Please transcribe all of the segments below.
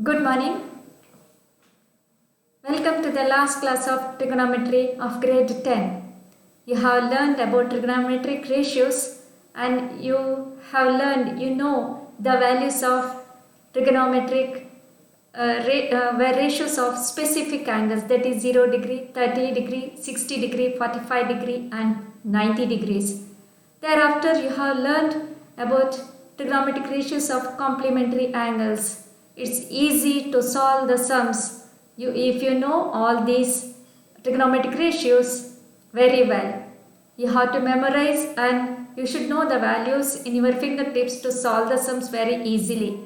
Good morning. Welcome to the last class of trigonometry of grade 10. You have learned about trigonometric ratios and you have learned, the values of trigonometric ratios of specific angles, that is 0 degree, 30 degree, 60 degree, 45 degree and 90 degrees. Thereafter you have learned about trigonometric ratios of complementary angles. It's easy to solve the sums if you know all these trigonometric ratios very well. You have to memorize and you should know the values in your fingertips to solve the sums very easily.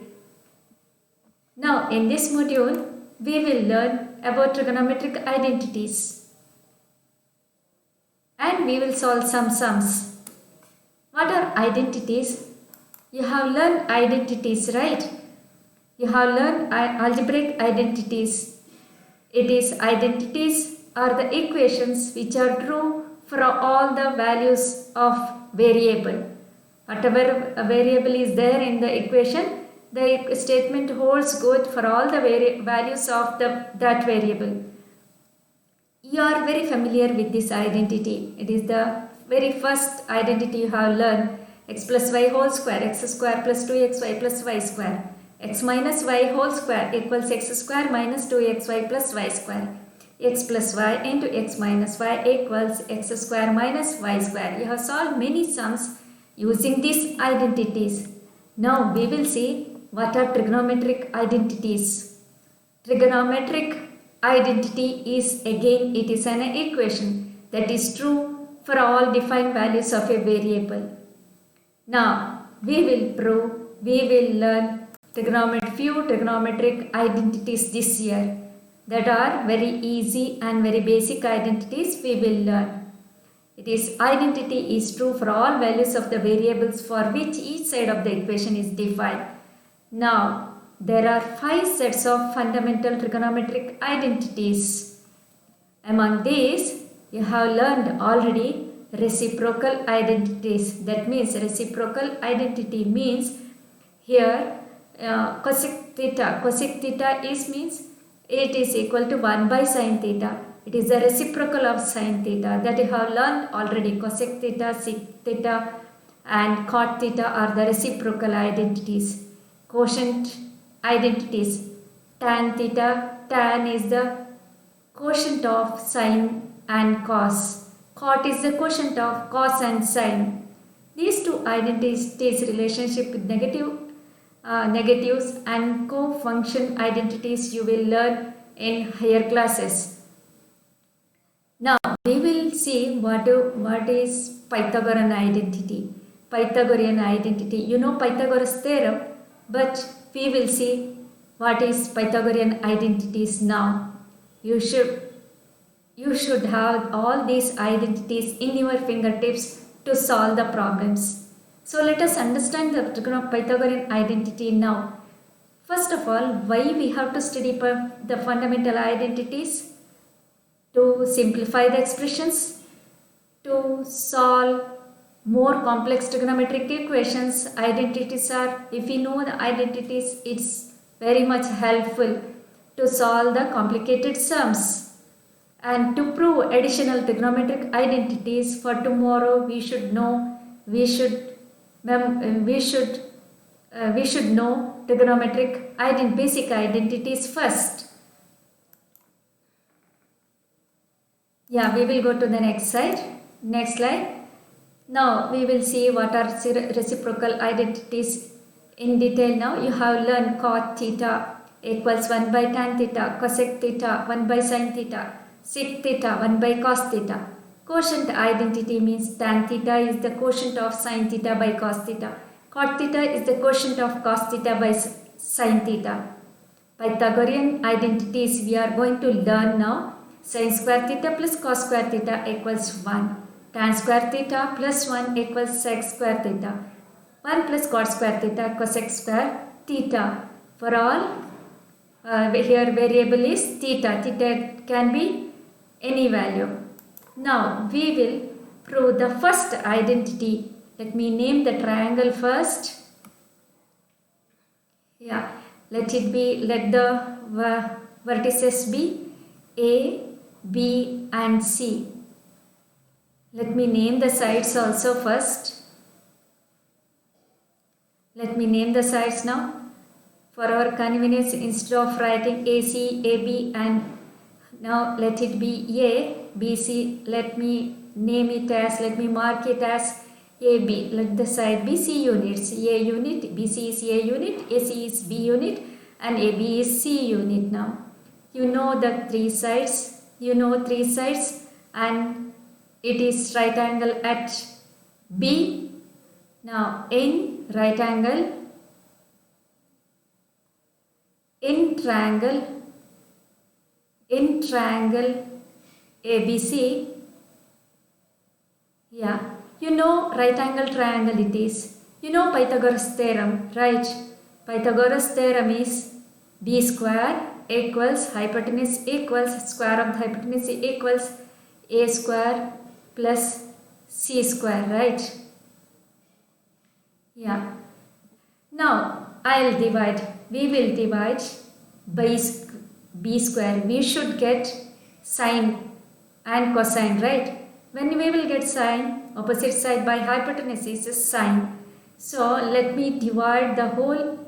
Now in this module, we will learn about trigonometric identities and we will solve some sums. What are identities? You have learned identities, right? You have learned algebraic identities. It is identities are the equations which are true for all the values of variable. Whatever a variable is there in the equation, the statement holds good for all the values of that variable. You are very familiar with this identity. It is the very first identity you have learned. X plus y whole square, x square plus 2xy plus y square. X minus y whole square equals x square minus 2xy plus y square. X plus y into x minus y equals x square minus y square. You have solved many sums using these identities. Now we will see what are trigonometric identities. Trigonometric identity is again it is an equation that is true for all defined values of a variable. Now we will learn few trigonometric identities this year that are very easy and very basic identities we will learn. It is identity is true for all values of the variables for which each side of the equation is defined. Now there are 5 sets of fundamental trigonometric identities. Among these you have learned already reciprocal identities. That means reciprocal identity means here cosec theta means it is equal to 1 by sin theta. It is the reciprocal of sin theta that you have learned already. Cosec theta, sec theta and cot theta are the reciprocal identities. Quotient identities. Tan theta, tan is the quotient of sin and cos. Cot is the quotient of cos and sin. These two identities relationship with negatives and co-function identities you will learn in higher classes. Now we will see what is Pythagorean identity. Pythagorean identity. You know Pythagoras theorem, but we will see what is Pythagorean identities now. You should have all these identities in your fingertips to solve the problems. So let us understand the Pythagorean identity now. First of all, why we have to study the fundamental identities? To simplify the expressions, to solve more complex trigonometric equations. Identities are, if we know the identities, it's very much helpful to solve the complicated sums. And to prove additional trigonometric identities for tomorrow, we should know trigonometric basic identities first. Yeah, we will go to the next slide. Now we will see what are reciprocal identities in detail. Now you have learned cot theta equals 1 by tan theta, cosec theta 1 by sin theta, sec theta 1 by cos theta. Quotient identity means tan theta is the quotient of sin theta by cos theta. Cot theta is the quotient of cos theta by sin theta. Pythagorean identities we are going to learn now. Sin square theta plus cos square theta equals 1. Tan square theta plus 1 equals sec square theta. 1 plus cot square theta cosec square theta. For all, here variable is theta. Theta can be any value. Now we will prove the first identity. Let me name the triangle first. Yeah, let the vertices be A, B and C. Let me name the sides also first. Let me name the sides now. For our convenience, instead of writing AC, AB and now let it be A, BC. Let me mark it as AB. Let the side be C units. A unit, BC is A unit, AC is B unit and AB is C unit now. You know the three sides. And it is right angle at B. Now in right angle, in triangle ABC. Yeah, you know right angle triangle it is. You know Pythagoras theorem, right? Pythagoras theorem is B square equals hypotenuse equals square of the hypotenuse equals A square plus C square, right? Yeah. Now we will divide by B square. We should get sine and cosine, right? When we will get sine, opposite side by hypotenuse is sine. So let me divide the whole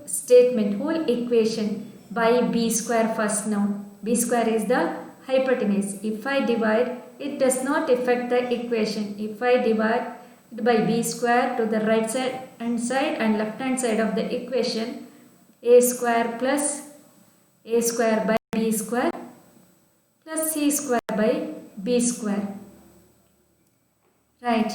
equation by B square first now. B square is the hypotenuse. If I divide, it does not affect the equation. If I divide it by B square to the right hand side and left hand side of the equation, A square plus A square by B square plus C square by B square. Right.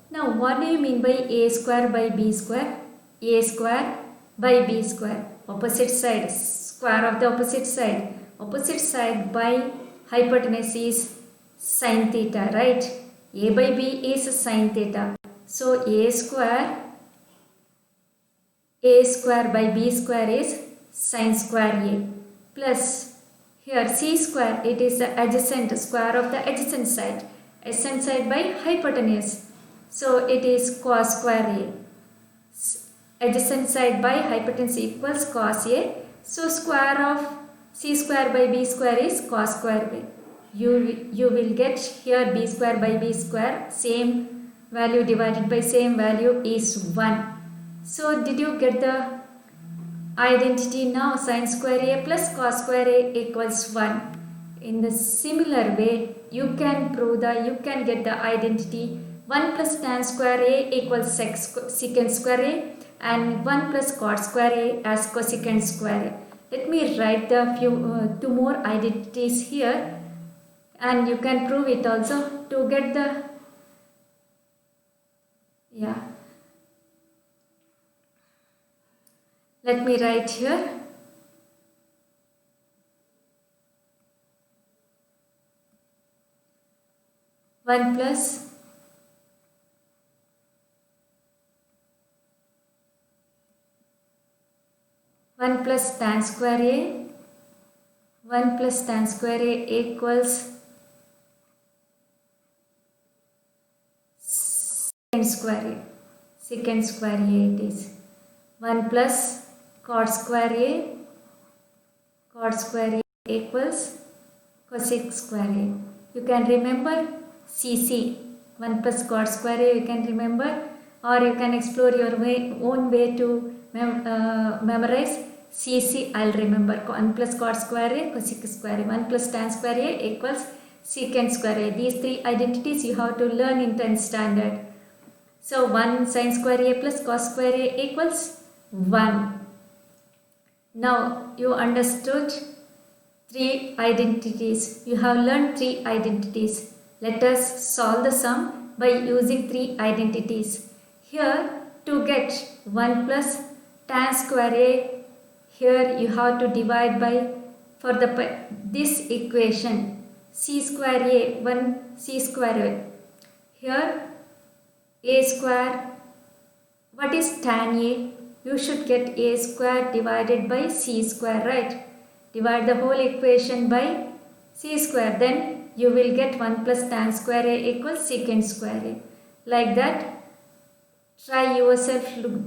Now what do you mean by A square by B square? A square by B square. Opposite side, square of the opposite side. Opposite side by hypotenuse is sine theta, right? A by B is sine theta. So A square by B square is sine square A plus here C square, it is the adjacent square of the adjacent side by hypotenuse. So it is cos square A. Adjacent side by hypotenuse equals cos A. So square of C square by B square is cos square B. You will get here B square by B square, same value divided by same value is 1. So did you get the identity now? Sin square A plus cos square A equals 1. In the similar way, you can get the identity 1 plus tan square A equals secant square A and 1 plus cot square A as cosecant square A. Let me write the two more identities here and you can prove it also to get the Let me write here. One plus tan square A. 1 plus tan square A equals secant square A it is. 1 plus cot square A equals cosec square A. You can remember CC. 1 plus cot square A you can remember, or you can explore your own way to memorize. CC I'll remember. 1 plus cot square A cosec square A. 1 plus tan square A equals secant square A. These three identities you have to learn in 10th standard. So 1 sin square A plus cos square A equals 1. Now you understood 3 identities. You have learned 3 identities. Let us solve the sum by using 3 identities. Here to get 1 plus tan square A, here you have to divide by, for this equation, c square A, 1 c square A. Here A square, what is tan A? You should get A square divided by C square, right? Divide the whole equation by C square, then you will get 1 plus tan square A equals secant square A. Like that, try yourself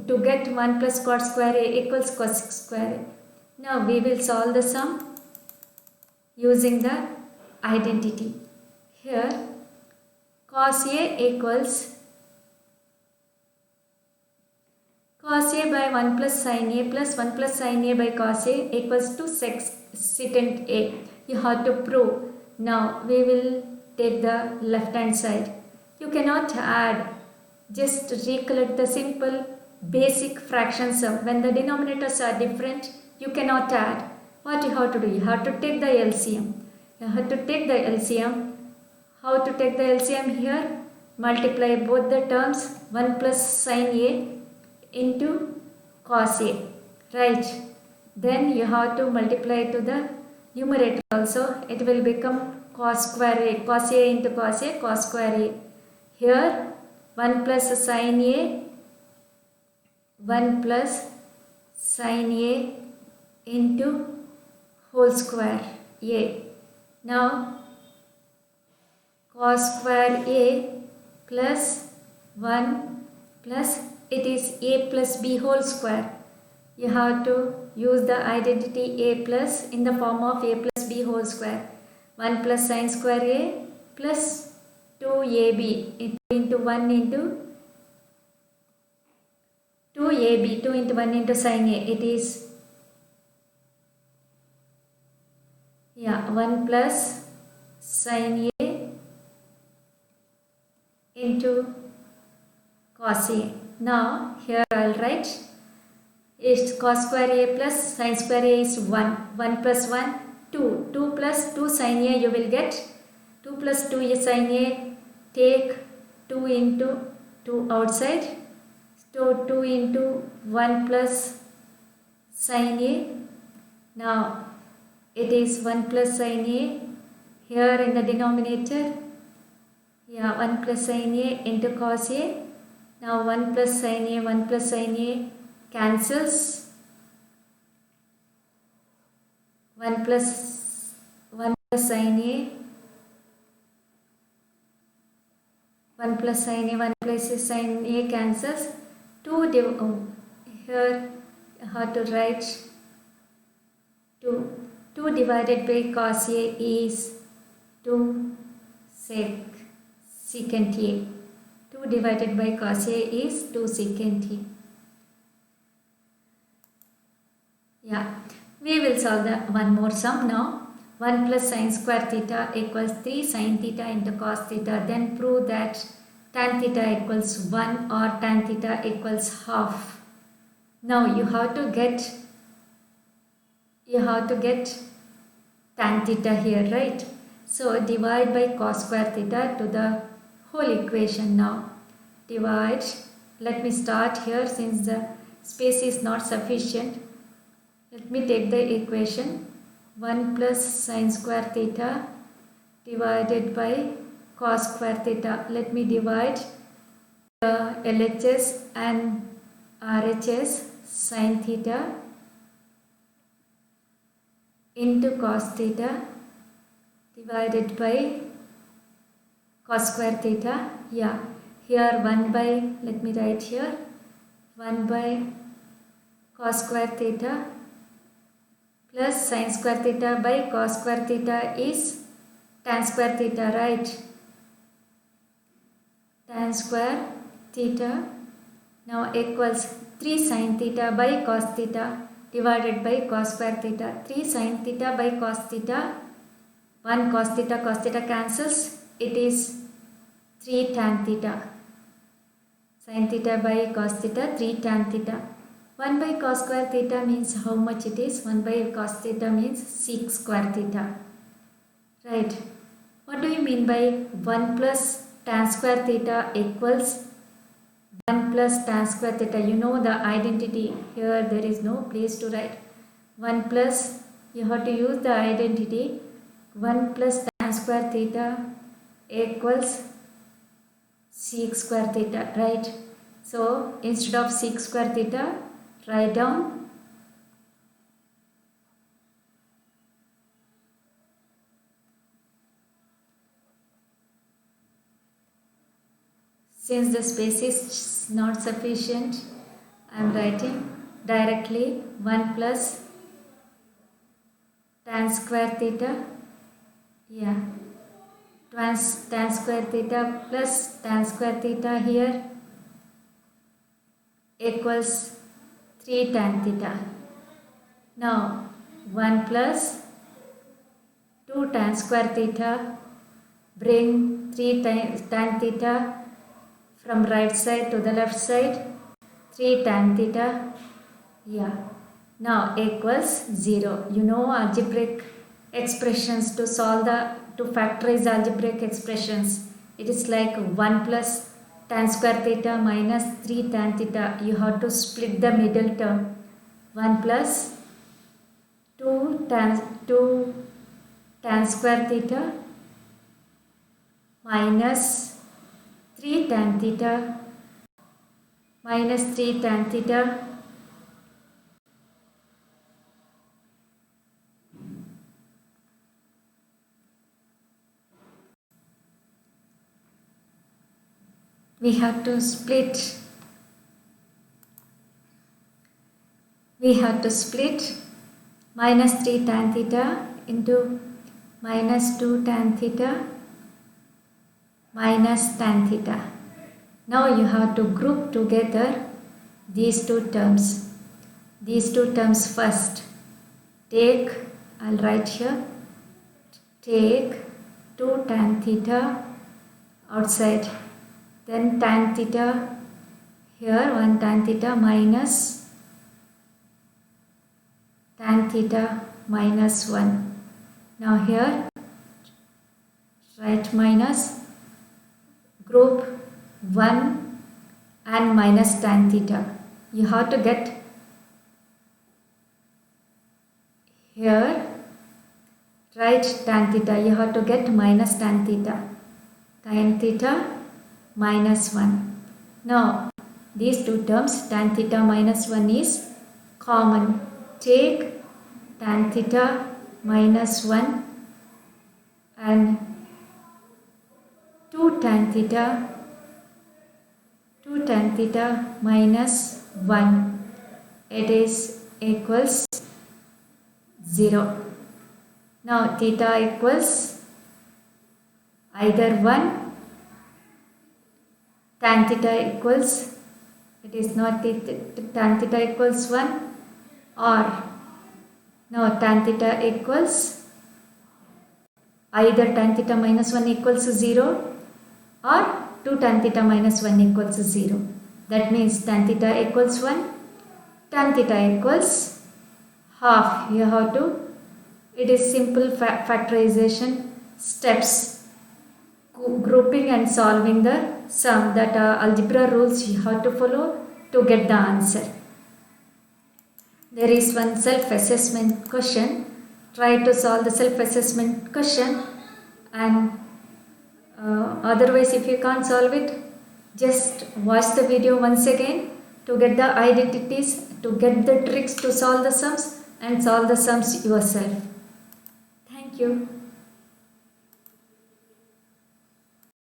to get 1 plus cot square A equals cosec square A. Now we will solve the sum using the identity. Here cos A equals cos A by 1 plus sin A plus 1 plus sin A by cos A equals to secant A. You have to prove. Now we will take the left hand side. You cannot add. Just recollect the simple basic fraction sum. When the denominators are different, you cannot add. What you have to do? You have to take the LCM. You have to take the LCM. How to take the LCM here? Multiply both the terms 1 plus sin A into cos A. Right. Then you have to multiply to the numerator also. It will become cos square A. Cos A into cos A, cos square A. Here 1 plus sin A, 1 plus sin A into whole square A. Now cos square A plus 1 plus it is A plus B whole square. You have to use the identity A plus in the form of A plus B whole square. 1 plus sin square A plus 2AB into 1 into 2AB, 2 into 1 into sin A. It is 1 plus sin A into cos A. Now here I will write is cos square A plus sin square A is 1. 1 plus 1, 2. 2 plus 2 sin A you will get 2 plus 2 is sin A. Take 2 into 2 outside. So 2 into 1 plus sin A. Now it is 1 plus sin A. Here in the denominator, 1 plus sin A into cos A. Now 1 plus sin A, 1 plus sin A cancels. 1 plus sin A, 1 plus sin A, 1 plus sin A cancels. 2 here I have to write 2. 2 divided by cos A is 2 secant A. 2 divided by cos A is 2 secant A. We will solve the one more sum now. 1 plus sin square theta equals 3 sin theta into cos theta. Then prove that tan theta equals 1 or tan theta equals half. Now you have to get tan theta here, right? So divide by cos square theta to the whole equation now. Divide. Let me start here since the space is not sufficient. Let me take the equation 1 plus sin square theta divided by cos square theta. Let me divide the LHS and RHS sin theta into cos theta divided by cos square theta. Here 1 by, let me write here 1 by cos square theta plus sin square theta by cos square theta is tan square theta, right? Tan square theta now equals 3 sin theta by cos theta divided by cos square theta. 3 sin theta by cos theta, 1 cos theta cancels. It is 3 tan theta. Sin theta by cos theta, 3 tan theta. 1 by cos square theta means how much it is? 1 by cos theta means sec square theta. Right. What do you mean by 1 plus tan square theta equals 1 plus tan square theta? You know the identity. Here there is no place to write. 1 plus, you have to use the identity. 1 plus tan square theta equals sec square theta, right? So instead of sec square theta, write down since the space is not sufficient, I am writing directly 1 plus tan square theta, yeah, tan square theta plus tan square theta here equals 3 tan theta. Now 1 plus 2 tan square theta, bring 3 tan theta from right side to the left side, 3 tan theta, yeah, now equals 0. You know algebraic expressions to factorize algebraic expressions. It is like 1 plus tan square theta minus 3 tan theta. You have to split the middle term. 1 plus 2 tan square theta minus 3 tan theta minus 3 tan theta we have to split minus 3 tan theta into minus 2 tan theta minus tan theta. Now you have to group together these two terms. These two terms first. Take, I'll write here, take 2 tan theta outside. Then tan theta here, 1 tan theta minus tan theta minus 1. Now here write minus, group 1 and minus tan theta. You have to get here, write tan theta. You have to get minus tan theta. Tan theta minus 1. Now these two terms, tan theta minus 1 is common. Take tan theta minus 1 and 2 tan theta minus 1. It is equals 0. Now theta equals either 1, tan theta equals, it is not tan theta equals 1, or no, tan theta equals either tan theta minus 1 equals 0 or 2 tan theta minus 1 equals 0. That means tan theta equals 1, tan theta equals half. You have to, it is simple factorization steps, grouping and solving the sum, that algebra rules you have to follow to get the answer. There is one self-assessment question. Try to solve the self-assessment question, and otherwise if you can't solve it, just watch the video once again to get the identities, to get the tricks to solve the sums and solve the sums yourself. Thank you.